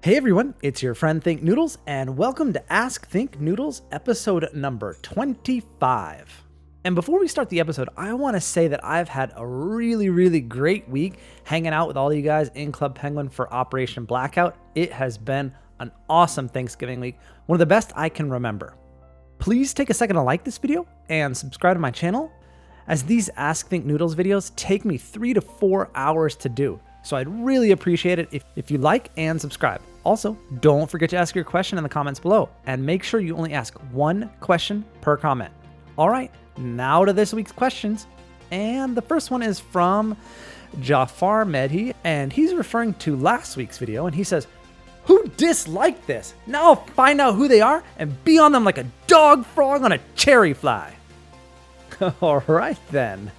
Hey everyone, it's your friend Thinknoodles, and welcome to Ask Thinknoodles episode number 25. And before we start the episode, I want to say that I've had a really great week hanging out with all of you guys in Club Penguin for Operation Blackout. It has been an awesome Thanksgiving week, one of the best I can remember. Please take a second to like this video and subscribe to my channel, as these Ask Thinknoodles videos take me 3 to 4 hours to do. So I'd really appreciate it if you like and subscribe. Also, don't forget to ask your question in the comments below, and make sure you only ask one question per comment. All right, now to this week's questions. And the first one is from Jafar Medhi, and he's referring to last week's video, and he says, "Who disliked this? Now I'll find out who they are and be on them like a dog frog on a cherry fly." All right then.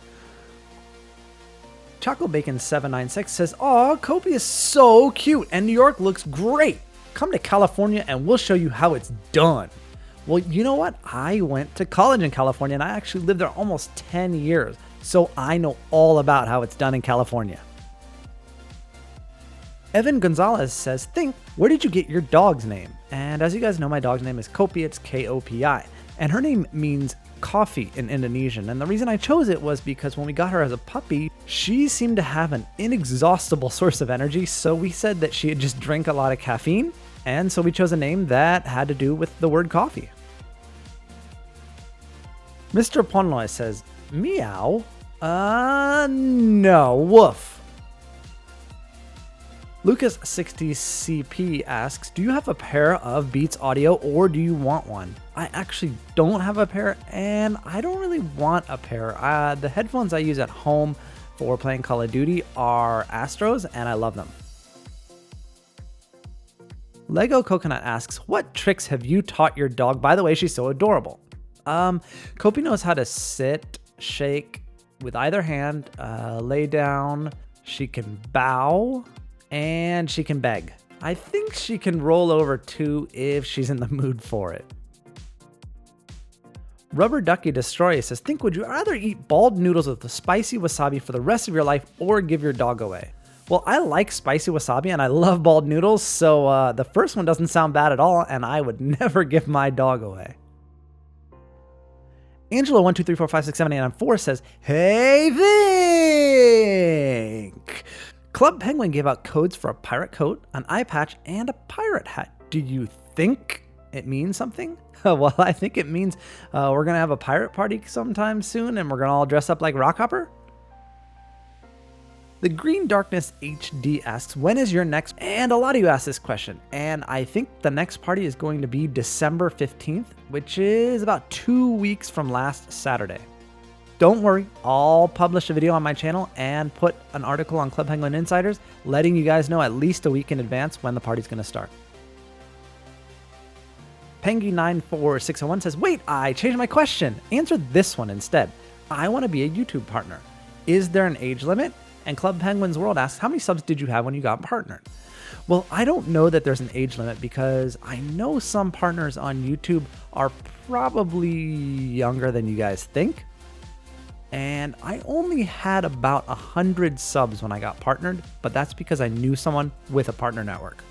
Choco Bacon 796 says, "Aw, Kopi is so cute and New York looks great. Come to California and we'll show you how it's done." Well, you know what? I went to college in California and I actually lived there almost 10 years. So I know all about how it's done in California. Evan Gonzalez says, "Think, where did you get your dog's name?" And as you guys know, my dog's name is Kopi. It's K-O-P-I. And her name means coffee in Indonesian. And the reason I chose it was because when we got her as a puppy, she seemed to have an inexhaustible source of energy. So we said that she'd just drink a lot of caffeine. And so we chose a name that had to do with the word coffee. Mr. Ponloy says, "Meow? No, woof." Lucas60CP asks, "Do you have a pair of Beats Audio or do you want one?" I actually don't have a pair, and I don't really want a pair. The headphones I use at home for playing Call of Duty are Astros, and I love them. Lego Coconut asks, "What tricks have you taught your dog? By the way, she's so adorable." Kopi knows how to sit, shake with either hand, lay down, she can bow, and she can beg. I think she can roll over too if she's in the mood for it. Rubber Ducky Destroyer says, "Think, would you rather eat bald noodles with the spicy wasabi for the rest of your life or give your dog away?" Well, I like spicy wasabi and I love bald noodles, so the first one doesn't sound bad at all, and I would never give my dog away. Angela 1 2 3 4 5 6 7 8 9 4 says, "Hey Think! Club Penguin gave out codes for a pirate coat, an eye patch, and a pirate hat. Do you think it means something?" Well, I think it means we're going to have a pirate party sometime soon and we're going to all dress up like Rockhopper. The Green Darkness HD asks, "When is your next?" And a lot of you asked this question, and I think the next party is going to be December 15th, which is about 2 weeks from last Saturday. Don't worry, I'll publish a video on my channel and put an article on Club Penguin Insiders letting you guys know at least a week in advance when the party's going to start. Pengy94601 says, "Wait, I changed my question. Answer this one instead. I want to be a YouTube partner. Is there an age limit?" And Club Penguin's World asks, "How many subs did you have when you got partnered?" Well, I don't know that there's an age limit because I know some partners on YouTube are probably younger than you guys think. And I only had about 100 subs when I got partnered, but that's because I knew someone with a partner network.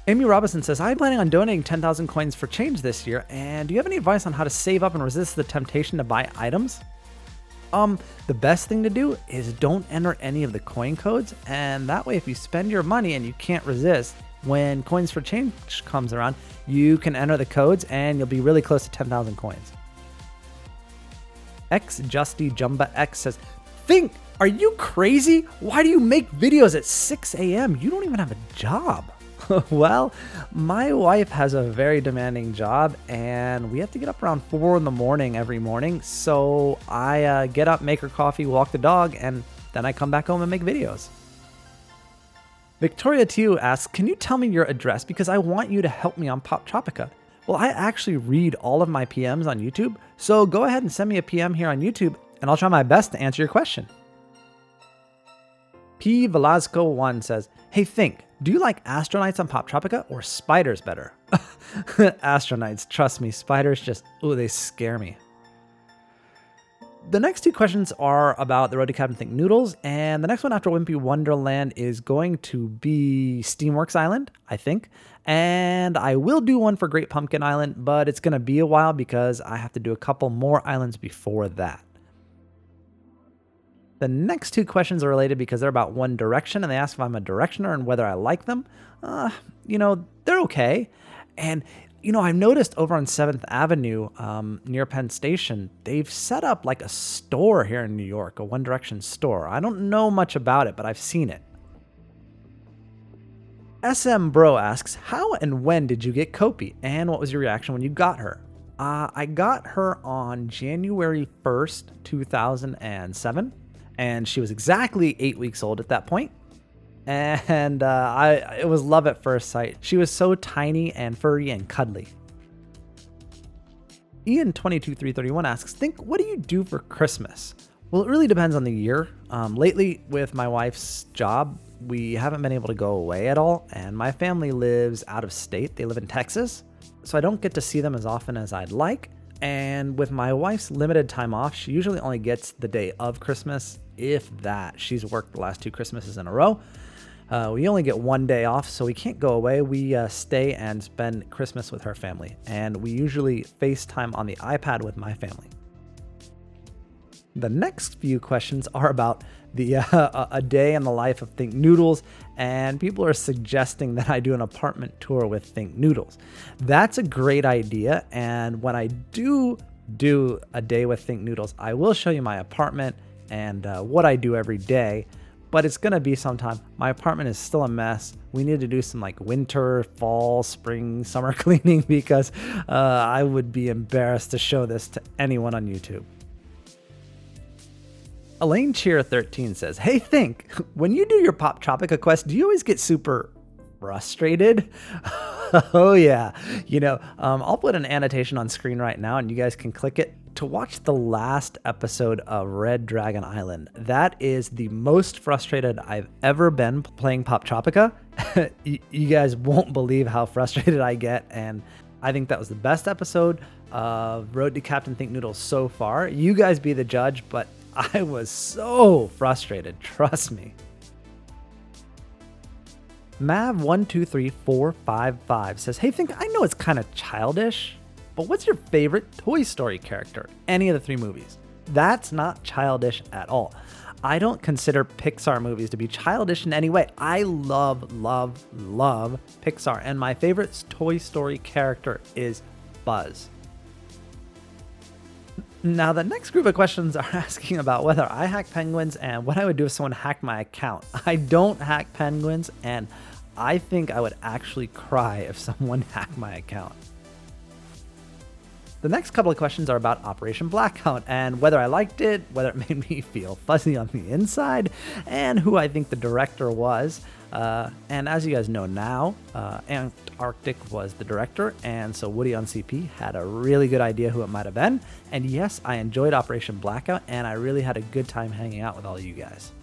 Amy Robinson says, "I'm planning on donating 10,000 coins for change this year, and do you have any advice on how to save up and resist the temptation to buy items?" The best thing to do is don't enter any of the coin codes, and that way if you spend your money and you can't resist, when coins for change comes around, you can enter the codes and you'll be really close to 10,000 coins. Justy Jumba X says, "Think, are you crazy? Why do you make videos at 6 a.m.? You don't even have a job." Well, my wife has a very demanding job and we have to get up around 4 in the morning every morning. So I get up, make her coffee, walk the dog, and then I come back home and make videos. Victoria Tiu asks, "Can you tell me your address because I want you to help me on Poptropica?" Well, I actually read all of my PMs on YouTube, so go ahead and send me a PM here on YouTube and I'll try my best to answer your question. P. Velasco 1 says, "Hey Think, do you like Astronites on Poptropica or spiders better?" Astronites, trust me, spiders just, ooh, they scare me. The next two questions are about the Road to Captain Thinknoodles, and the next one after Wimpy Wonderland is going to be Steamworks Island, I think. And I will do one for Great Pumpkin Island, but it's going to be a while because I have to do a couple more islands before that. The next two questions are related because they're about One Direction, and they ask if I'm a Directioner and whether I like them. They're okay. And I've noticed over on 7th Avenue near Penn Station, they've set up like a store here in New York, a One Direction store. I don't know much about it, but I've seen it. SM Bro asks, how and when did you get Kopi? And what was your reaction when you got her? I got her on January 1st, 2007, and she was exactly 8 weeks old at that point. And it was love at first sight. She was so tiny and furry and cuddly. Ian22331 asks, what do you do for Christmas? Well, it really depends on the year. Lately, with my wife's job, we haven't been able to go away at all, and my family lives out of state. They live in Texas, so I don't get to see them as often as I'd like. And with my wife's limited time off, she usually only gets the day of Christmas, if that. She's worked the last 2 Christmases in a row. We only get 1 day off, so we can't go away. We stay and spend Christmas with her family, and we usually FaceTime on the iPad with my family. The next few questions are about the a day in the life of Thinknoodles, and people are suggesting that I do an apartment tour with Thinknoodles. That's a great idea, and when I do a day with Thinknoodles, I will show you my apartment and what I do every day, but it's going to be sometime. My apartment is still a mess. We need to do some like winter, fall, spring, summer cleaning because I would be embarrassed to show this to anyone on YouTube. Elaine Cheer 13 says, hey, when you do your Poptropica quest, do you always get super frustrated? Oh yeah. I'll put an annotation on screen right now and you guys can click it to watch the last episode of Red Dragon Island. That is the most frustrated I've ever been playing Poptropica. You guys won't believe how frustrated I get, and I think that was the best episode of Road to Captain Thinknoodles so far. You guys be the judge, but I was so frustrated, trust me. Mav123455 says, hey, I know it's kind of childish, but what's your favorite Toy Story character? Any of the 3 movies. That's not childish at all. I don't consider Pixar movies to be childish in any way. I love, love, love Pixar, and my favorite Toy Story character is Buzz. Now, the next group of questions are asking about whether I hack penguins and what I would do if someone hacked my account. I don't hack penguins, and I think I would actually cry if someone hacked my account. The next couple of questions are about Operation Blackout and whether I liked it, whether it made me feel fuzzy on the inside, and who I think the director was. And as you guys know now, Antarctic was the director, and so Woody on CP had a really good idea who it might have been. And yes, I enjoyed Operation Blackout, and I really had a good time hanging out with all of you guys.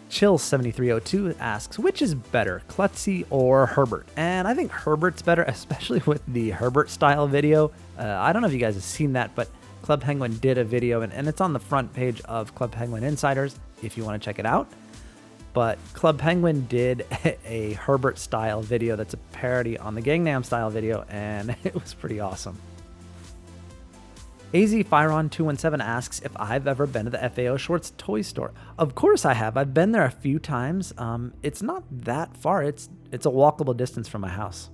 Chill7302 asks, which is better, Klutzy or Herbert? And I think Herbert's better, especially with the Herbert style video. I don't know if you guys have seen that, but Club Penguin did a video, and it's on the front page of Club Penguin Insiders if you want to check it out. But Club Penguin did a Herbert style video that's a parody on the Gangnam style video, and it was pretty awesome. AZFiron217 asks if I've ever been to the FAO Schwarz toy store. Of course I have. I've been there a few times. It's not that far. It's a walkable distance from my house.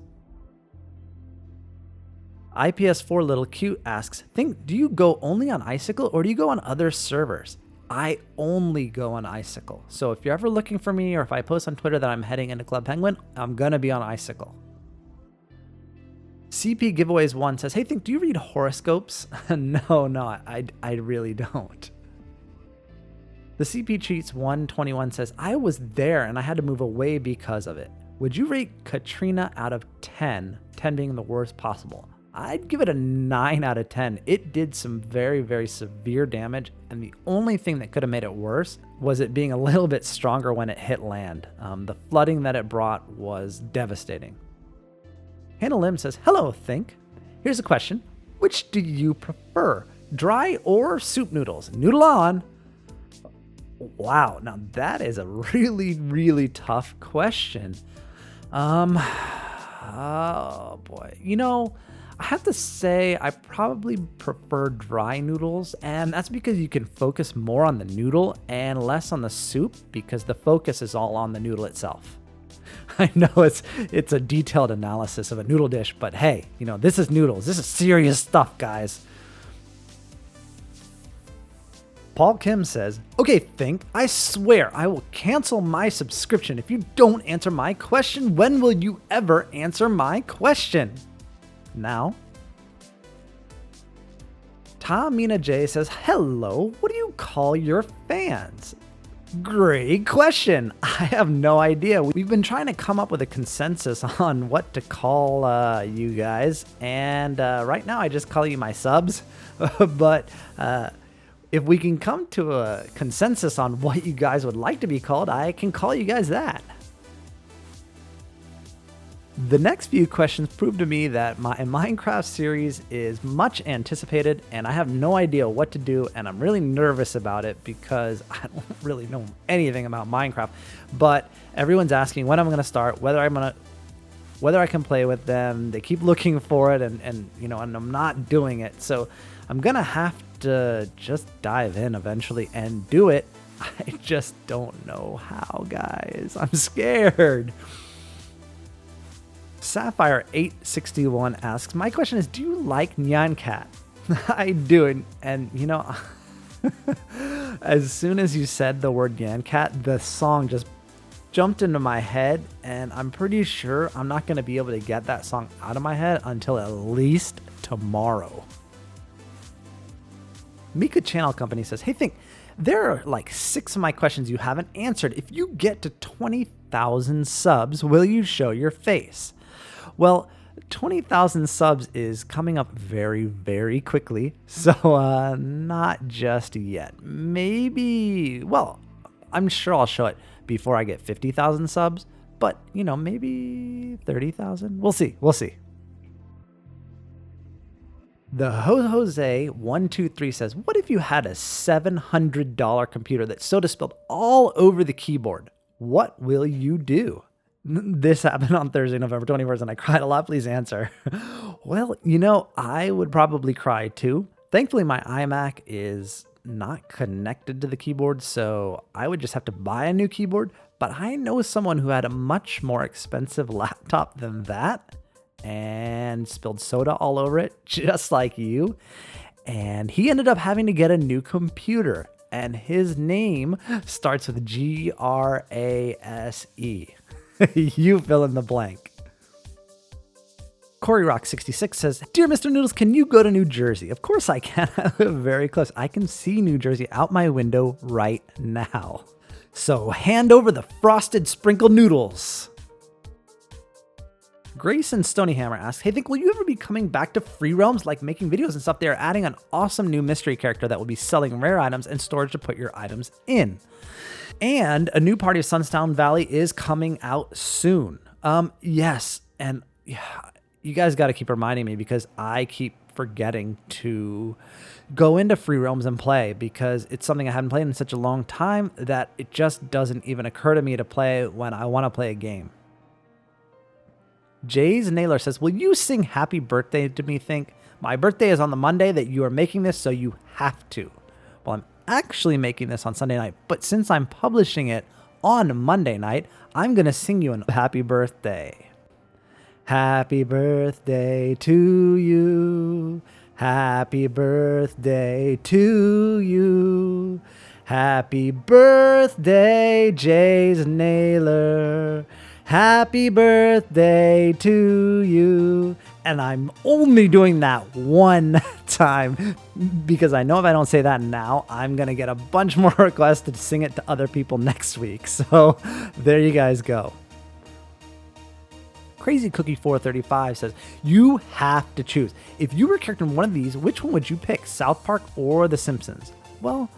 IPS4 Little Cute asks, do you go only on Icicle or do you go on other servers? I only go on Icicle. So if you're ever looking for me or if I post on Twitter that I'm heading into Club Penguin, I'm going to be on Icicle. CP Giveaways 1 says, hey, do you read horoscopes? No, I really don't. The CP Cheats 121 says, I was there and I had to move away because of it. Would you rate Katrina out of 10, 10 being the worst possible? I'd give it a 9 out of 10. It did some very, very severe damage, and the only thing that could have made it worse was it being a little bit stronger when it hit land. The flooding that it brought was devastating. Hannah Lim says, hello, Here's a question. Which do you prefer, dry or soup noodles? Noodle on. Wow, now that is a really, really tough question. Oh boy. I have to say I probably prefer dry noodles, and that's because you can focus more on the noodle and less on the soup because the focus is all on the noodle itself. I know it's a detailed analysis of a noodle dish, but hey, this is noodles. This is serious stuff, guys. Paul Kim says, okay, Think, I swear I will cancel my subscription if you don't answer my question. When will you ever answer my question? Now. Tamina J says, hello, what do you call your fans? Great question. I have no idea. We've been trying to come up with a consensus on what to call you guys. And right now I just call you my subs. But if we can come to a consensus on what you guys would like to be called, I can call you guys that. The next few questions prove to me that my Minecraft series is much anticipated and I have no idea what to do, and I'm really nervous about it because I don't really know anything about Minecraft. But everyone's asking when I'm going to start, whether I can play with them. They keep looking for it and I'm not doing it. So I'm going to have to just dive in eventually and do it. I just don't know how, guys. I'm scared. Sapphire861 asks, my question is, do you like Nyan Cat? I do. And as soon as you said the word Nyan Cat, the song just jumped into my head, and I'm pretty sure I'm not going to be able to get that song out of my head until at least tomorrow. Mika Channel Company says, hey, Think, there are like 6 of my questions you haven't answered. If you get to 20,000 subs, will you show your face? Well, 20,000 subs is coming up very, very quickly. So not just yet. Maybe, well, I'm sure I'll show it before I get 50,000 subs. But, maybe 30,000. We'll see. The Jose123 says, what if you had a $700 computer that soda spilled all over the keyboard? What will you do? This happened on Thursday, November 21st, and I cried a lot. Please answer. Well, I would probably cry too. Thankfully, my iMac is not connected to the keyboard, so I would just have to buy a new keyboard. But I know someone who had a much more expensive laptop than that and spilled soda all over it, just like you. And he ended up having to get a new computer, and his name starts with Grase. You fill in the blank. Corey Rock 66 says, dear Mr. Noodles, can you go to New Jersey? Of course I can. I live very close. I can see New Jersey out my window right now. So hand over the frosted sprinkled noodles. Grace and Stonyhammer asks, hey, Think, will you ever be coming back to Free Realms, like making videos and stuff? They're adding an awesome new mystery character that will be selling rare items and storage to put your items in. And a new party of Sunstown Valley is coming out soon. Yes. And yeah, you guys got to keep reminding me because I keep forgetting to go into Free Realms and play because it's something I haven't played in such a long time that it just doesn't even occur to me to play when I want to play a game. Jay's Naylor says, will you sing happy birthday to me, Think? My birthday is on the Monday that you are making this, so you have to. Well, I'm actually making this on Sunday night, but since I'm publishing it on Monday night, I'm going to sing you a happy birthday. Happy birthday to you. Happy birthday to you. Happy birthday, Jay's Naylor. Happy birthday to you. And I'm only doing that one time because I know if I don't say that now, I'm going to get a bunch more requests to sing it to other people next week. So there you guys go. Crazy Cookie 435 says, you have to choose. If you were a character in one of these, which one would you pick? South Park or The Simpsons? Well,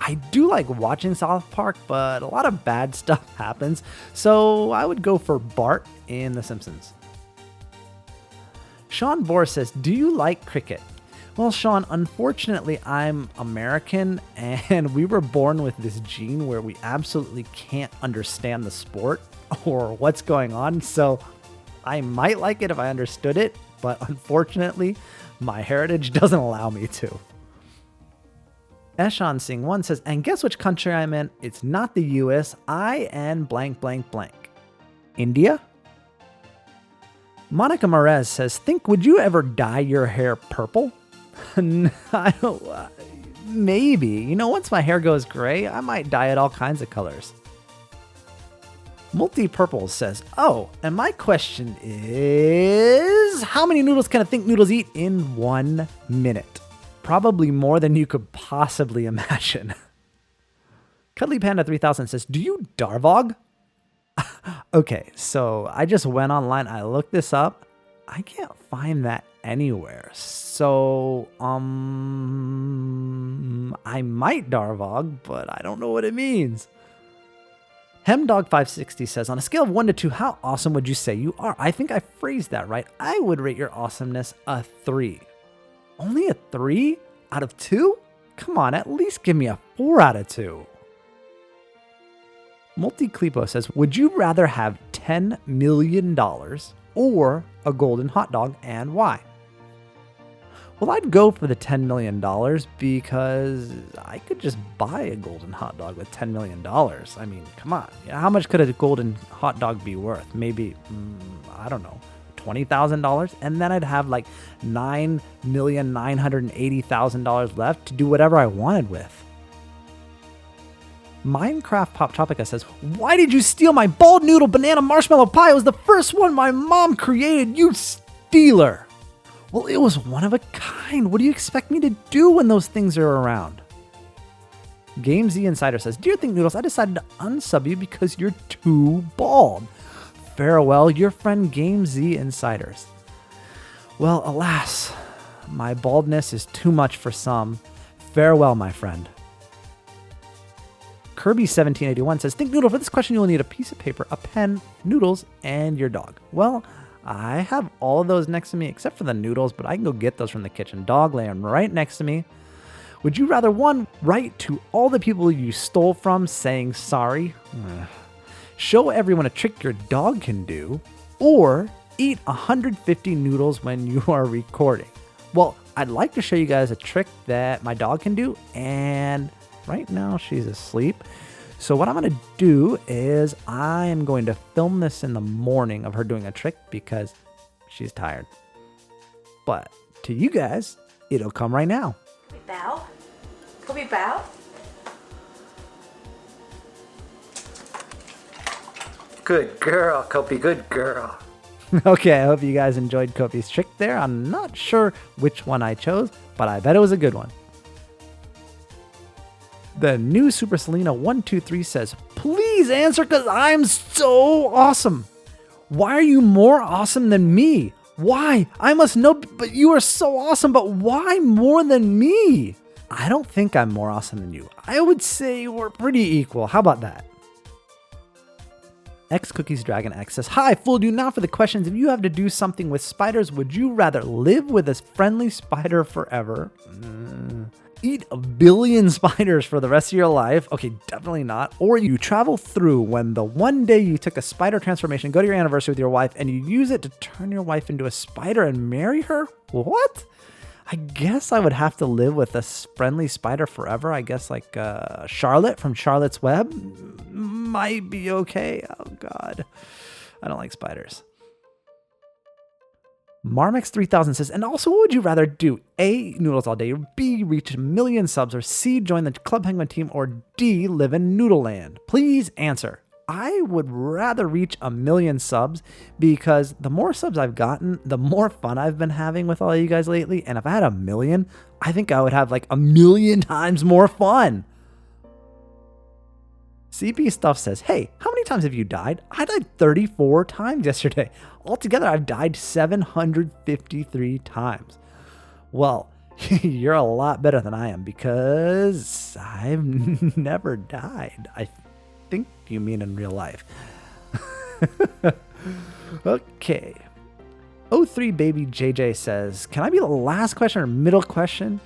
I do like watching South Park, but a lot of bad stuff happens. So I would go for Bart in The Simpsons. Sean Boris says, do you like cricket? Well, Sean, unfortunately, I'm American, and we were born with this gene where we absolutely can't understand the sport or what's going on. So I might like it if I understood it, but unfortunately, my heritage doesn't allow me to. Eshan Singh 1 says, and guess which country I'm in? It's not the US. I am blank, blank, blank. India? Monica Morez says, would you ever dye your hair purple? I don't, maybe. You know, once my hair goes gray, I might dye it all kinds of colors. Multi-Purple says, oh, and my question is, how many noodles can a Thinknoodles eat in 1 minute? Probably more than you could possibly imagine. Cuddly Panda 3000 says, do you Darvog? Okay, so I just went online. I looked this up. I can't find that anywhere. So, I might Darvog, but I don't know what it means. Hemdog560 says, on a scale of 1 to 2, how awesome would you say you are? I think I phrased that right. I would rate your awesomeness a 3. Only a 3 out of 2? Come on, at least give me a 4 out of 2. Multi-Clipo says, would you rather have $10 million or a golden hot dog, and why? Well, I'd go for the $10 million because I could just buy a golden hot dog with $10 million. I mean, come on. How much could a golden hot dog be worth? Maybe, I don't know, $20,000? And then I'd have like $9,980,000 left to do whatever I wanted with. Minecraft Poptropica says, why did you steal my bald noodle banana marshmallow pie? It was the first one my mom created, you stealer. Well, it was one of a kind. What do you expect me to do when those things are around? Game Z Insider says, dear Thinknoodles, I decided to unsub you because you're too bald. Farewell, your friend Game Z Insiders. Well, alas, my baldness is too much for some. Farewell, my friend. Kirby1781 says, Thinknoodle, for this question you'll need a piece of paper, a pen, noodles, and your dog. Well, I have all of those next to me except for the noodles, but I can go get those from the kitchen. Dog laying right next to me. Would you rather, 1, write to all the people you stole from saying sorry, show everyone a trick your dog can do, or eat 150 noodles when you are recording? Well, I'd like to show you guys a trick that my dog can do, and right now she's asleep. So what I'm going to do is I am going to film this in the morning of her doing a trick because she's tired. But to you guys, it'll come right now. Bow. Can we bow? Good girl, Kopi, good girl. Okay, I hope you guys enjoyed Kopi's trick there. I'm not sure which one I chose, but I bet it was a good one. The new Super Selena 123 says, please answer because I'm so awesome. Why are you more awesome than me? Why? I must know, but you are so awesome, but why more than me? I don't think I'm more awesome than you. I would say we're pretty equal. How about that? X Cookies Dragon X says, hi, fooled you now for the questions. If you have to do something with spiders, would you rather live with a friendly spider forever? Eat a billion spiders for the rest of your life? Okay, definitely not. Or you travel through when the one day you took a spider transformation, go to your anniversary with your wife, and you use it to turn your wife into a spider and marry her? What? I guess I would have to live with a friendly spider forever. I guess like Charlotte from Charlotte's Web might be okay. Oh God, I don't like spiders. Marmex 3000 says, and also what would you rather do? A, eat noodles all day, B, reach 1 million subs, or C, join the Club Penguin team, or D, live in Noodle Land? Please answer. I would rather reach 1 million subs because the more subs I've gotten, the more fun I've been having with all of you guys lately. And if I had 1 million, I think I would have like 1 million times more fun. CP Stuff says, hey, how many times have you died? I died 34 times yesterday. Altogether, I've died 753 times. Well, you're a lot better than I am because I've never died. I think you mean in real life. Okay. 03 Baby JJ says, can I be the last question or middle question?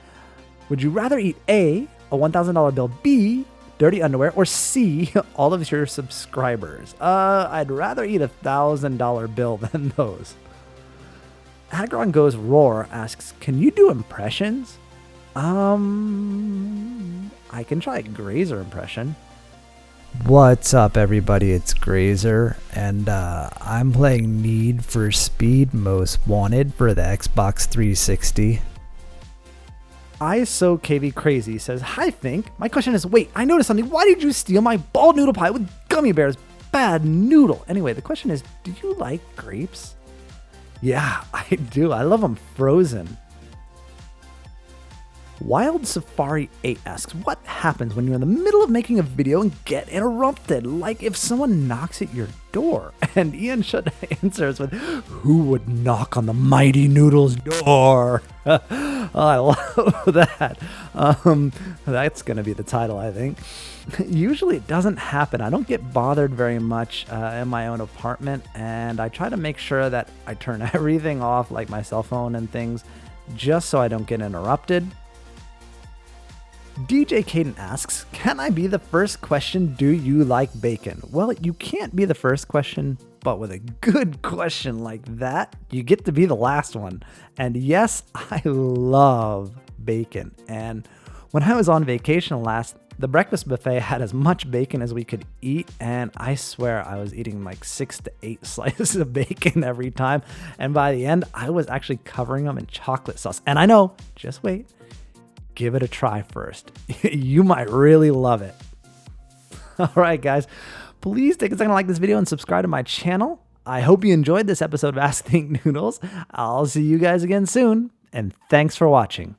Would you rather eat A, a $1,000 bill, B, dirty underwear, or C, all of your subscribers? I'd rather eat a $1,000 bill than those. Agron Goes Roar asks, can you do impressions? I can try a Grazer impression. What's up, everybody? It's Grazer, and I'm playing Need for Speed Most Wanted for the Xbox 360. ISO KV Crazy says, hi, Think. My question is, wait, I noticed something. Why did you steal my bald noodle pie with gummy bears? Bad noodle. Anyway, the question is, do you like grapes? Yeah, I do. I love them frozen. Wild Safari 8 asks, what happens when you're in the middle of making a video and get interrupted? Like if someone knocks at your door. And Ian Shutt answers with, who would knock on the mighty Noodles door? Oh, I love that. That's going to be the title, I think. Usually it doesn't happen. I don't get bothered very much in my own apartment, and I try to make sure that I turn everything off, like my cell phone and things, just so I don't get interrupted. DJ Caden asks, can I be the first question, do you like bacon? Well, you can't be the first question, but with a good question like that, you get to be the last one. And yes, I love bacon. And when I was on vacation last, the breakfast buffet had as much bacon as we could eat, and I swear I was eating like 6 to 8 slices of bacon every time. And by the end, I was actually covering them in chocolate sauce. And I know, just wait. Give it a try first. You might really love it. All right, guys. Please take a second to like this video and subscribe to my channel. I hope you enjoyed this episode of Ask Think Noodles. I'll see you guys again soon, and thanks for watching.